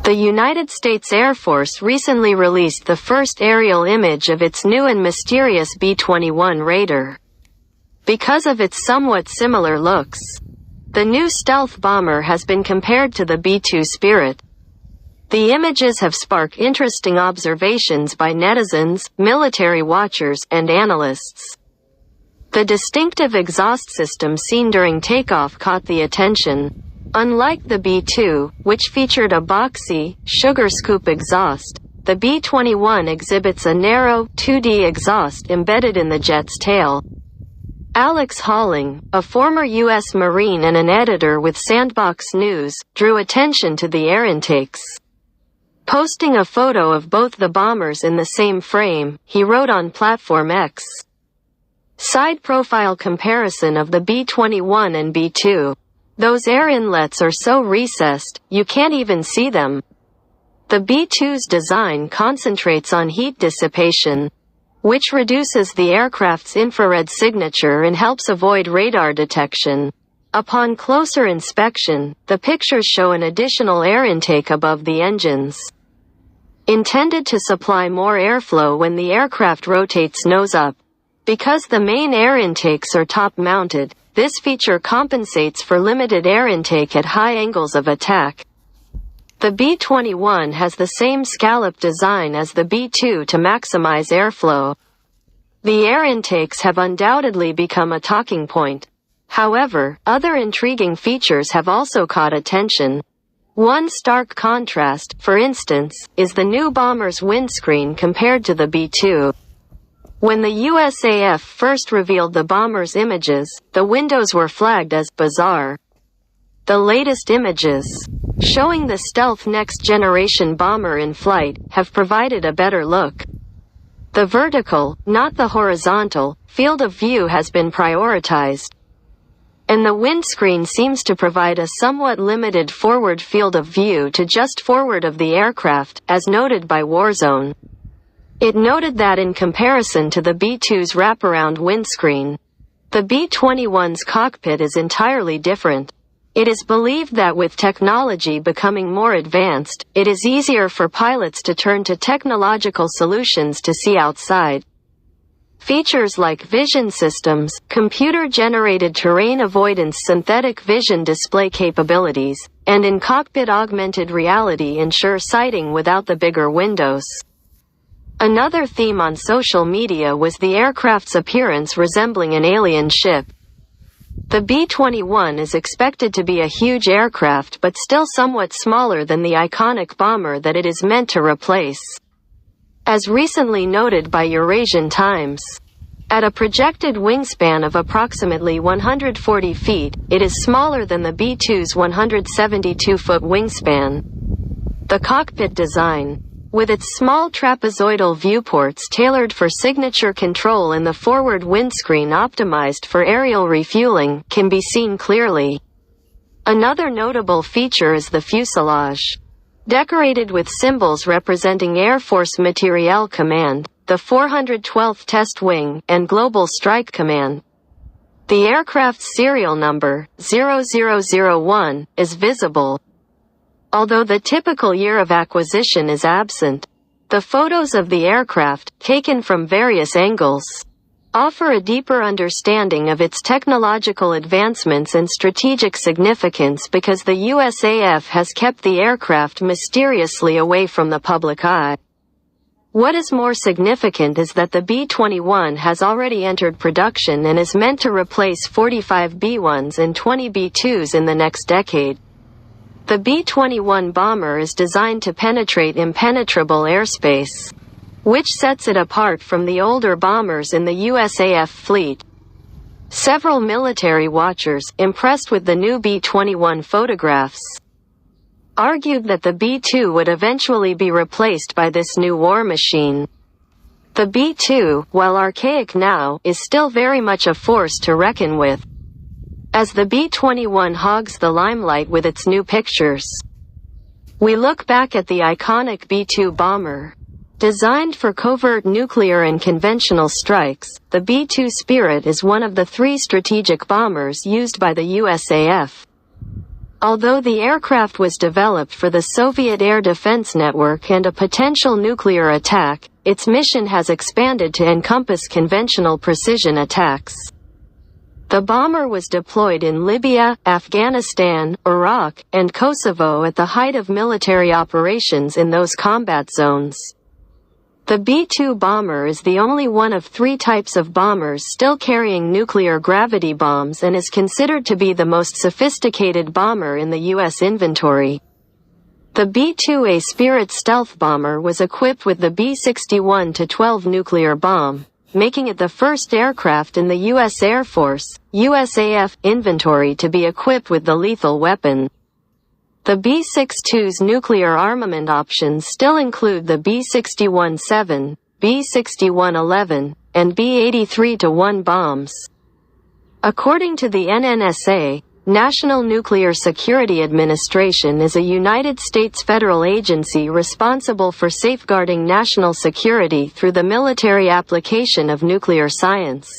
The United States Air Force recently released the first aerial image of its new and mysterious B-21 Raider. Because of its somewhat similar looks, the new stealth bomber has been compared to the B-2 Spirit. The images have sparked interesting observations by netizens, military watchers, and analysts. The distinctive exhaust system seen during takeoff caught the attention. Unlike the B-2, which featured a boxy, sugar scoop exhaust, the B-21 exhibits a narrow, 2D exhaust embedded in the jet's tail. Alex Halling, a former U.S. Marine and an editor with Sandbox News, drew attention to the air intakes. Posting a photo of both the bombers in the same frame, he wrote on Platform X. Side profile comparison of the B-21 and B-2. Those air inlets are so recessed, you can't even see them. The B-2's design concentrates on heat dissipation, which reduces the aircraft's infrared signature and helps avoid radar detection. Upon closer inspection, the pictures show an additional air intake above the engines, intended to supply more airflow when the aircraft rotates nose up. Because the main air intakes are top-mounted, this feature compensates for limited air intake at high angles of attack. The B-21 has the same scallop design as the B-2 to maximize airflow. The air intakes have undoubtedly become a talking point. However, other intriguing features have also caught attention. One stark contrast, for instance, is the new bomber's windscreen compared to the B-2. When the USAF first revealed the bomber's images, the windows were flagged as bizarre. The latest images, showing the stealth next-generation bomber in flight, have provided a better look. The vertical, not the horizontal, field of view has been prioritized, and the windscreen seems to provide a somewhat limited forward field of view to just forward of the aircraft, as noted by Warzone. It noted that in comparison to the B-2's wraparound windscreen, the B-21's cockpit is entirely different. It is believed that with technology becoming more advanced, it is easier for pilots to turn to technological solutions to see outside. Features like vision systems, computer-generated terrain avoidance, synthetic vision display capabilities, and in-cockpit augmented reality ensure sighting without the bigger windows. Another theme on social media was the aircraft's appearance resembling an alien ship. The B-21 is expected to be a huge aircraft but still somewhat smaller than the iconic bomber that it is meant to replace. As recently noted by Eurasian Times, at a projected wingspan of approximately 140 feet, it is smaller than the B-2's 172-foot wingspan. The cockpit design, with its small trapezoidal viewports tailored for signature control and the forward windscreen optimized for aerial refueling, can be seen clearly. Another notable feature is the fuselage. Decorated with symbols representing Air Force Materiel Command, the 412th Test Wing, and Global Strike Command. The aircraft's serial number, 0001, is visible, although the typical year of acquisition is absent. The photos of the aircraft, taken from various angles, offer a deeper understanding of its technological advancements and strategic significance because the USAF has kept the aircraft mysteriously away from the public eye. What is more significant is that the B-21 has already entered production and is meant to replace 45 B-1s and 20 B-2s in the next decade. The B-21 bomber is designed to penetrate impenetrable airspace, which sets it apart from the older bombers in the USAF fleet. Several military watchers, impressed with the new B-21 photographs, argued that the B-2 would eventually be replaced by this new war machine. The B-2, while archaic now, is still very much a force to reckon with, as the B-21 hogs the limelight with its new pictures. We look back at the iconic B-2 bomber. Designed for covert nuclear and conventional strikes, the B-2 Spirit is one of the 3 strategic bombers used by the USAF. Although the aircraft was developed for the Soviet air defense network and a potential nuclear attack, its mission has expanded to encompass conventional precision attacks. The bomber was deployed in Libya, Afghanistan, Iraq, and Kosovo at the height of military operations in those combat zones. The B-2 bomber is the only one of 3 types of bombers still carrying nuclear gravity bombs and is considered to be the most sophisticated bomber in the U.S. inventory. The B-2A Spirit stealth bomber was equipped with the B-61-12 nuclear bomb, making it the first aircraft in the U.S. Air Force, USAF, inventory to be equipped with the lethal weapon. The B-62's nuclear armament options still include the B-61-7, B-61-11, and B-83-1 bombs. According to the NNSA, National Nuclear Security Administration is a United States federal agency responsible for safeguarding national security through the military application of nuclear science.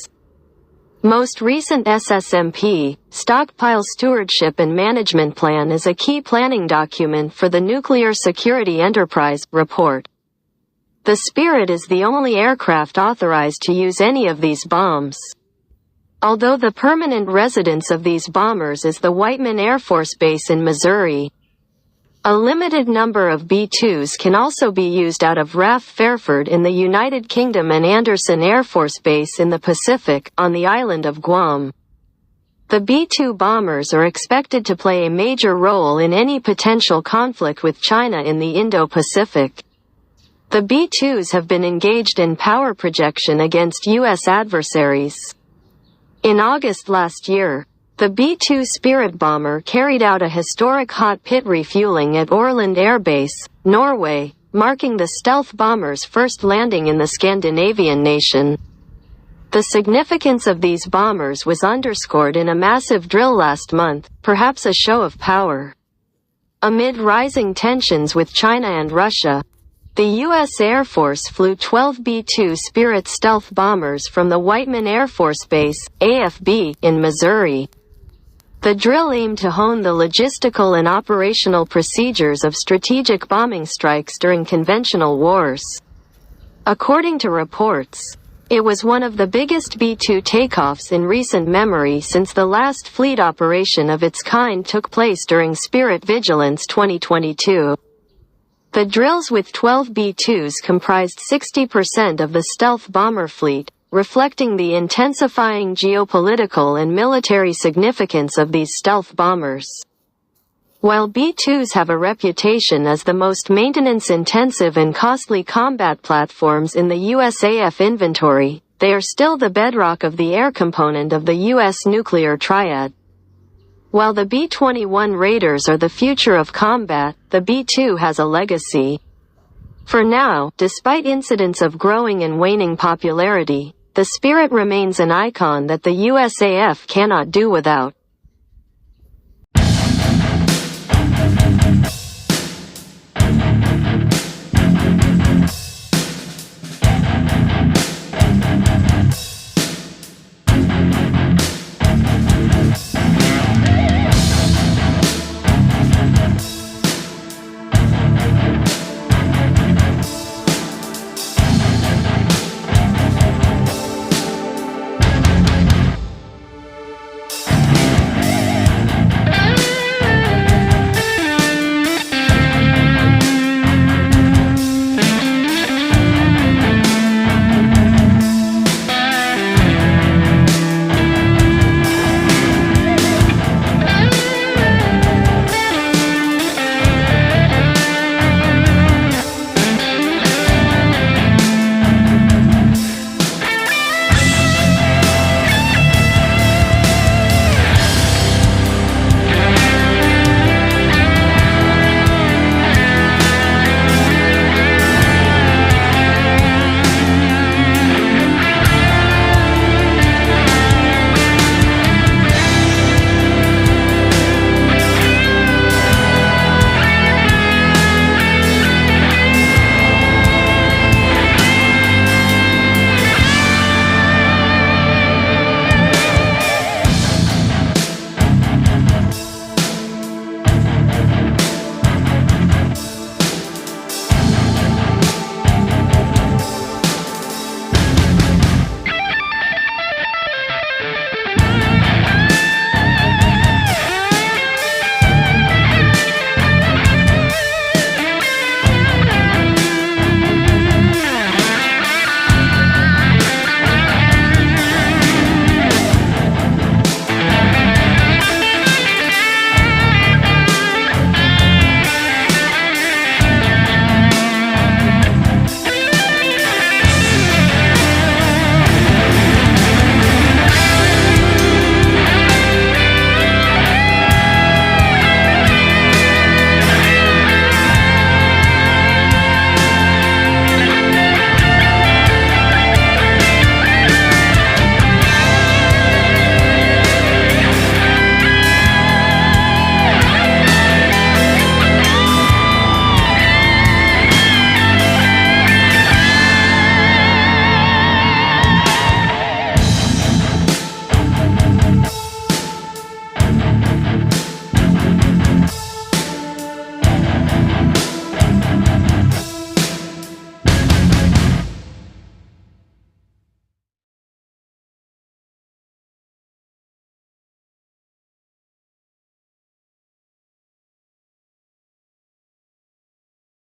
Most recent SSMP, Stockpile Stewardship and Management Plan, is a key planning document for the Nuclear Security Enterprise report. The Spirit is the only aircraft authorized to use any of these bombs. Although the permanent residence of these bombers is the Whiteman Air Force Base in Missouri, a limited number of B-2s can also be used out of RAF Fairford in the United Kingdom and Andersen Air Force Base in the Pacific, on the island of Guam. The B-2 bombers are expected to play a major role in any potential conflict with China in the Indo-Pacific. The B-2s have been engaged in power projection against U.S. adversaries. In August last year, the B-2 Spirit bomber carried out a historic hot pit refueling at Orland Air Base, Norway, marking the stealth bomber's first landing in the Scandinavian nation. The significance of these bombers was underscored in a massive drill last month, perhaps a show of power. Amid rising tensions with China and Russia, the U.S. Air Force flew 12 B-2 Spirit stealth bombers from the Whiteman Air Force Base, AFB, in Missouri. The drill aimed to hone the logistical and operational procedures of strategic bombing strikes during conventional wars. According to reports, it was one of the biggest B-2 takeoffs in recent memory since the last fleet operation of its kind took place during Spirit Vigilance 2022. The drills with 12 B-2s comprised 60% of the stealth bomber fleet, reflecting the intensifying geopolitical and military significance of these stealth bombers. While B-2s have a reputation as the most maintenance-intensive and costly combat platforms in the USAF inventory, they are still the bedrock of the air component of the U.S. nuclear triad. While the B-21 Raiders are the future of combat, the B-2 has a legacy. For now, despite incidents of growing and waning popularity, the Spirit remains an icon that the USAF cannot do without.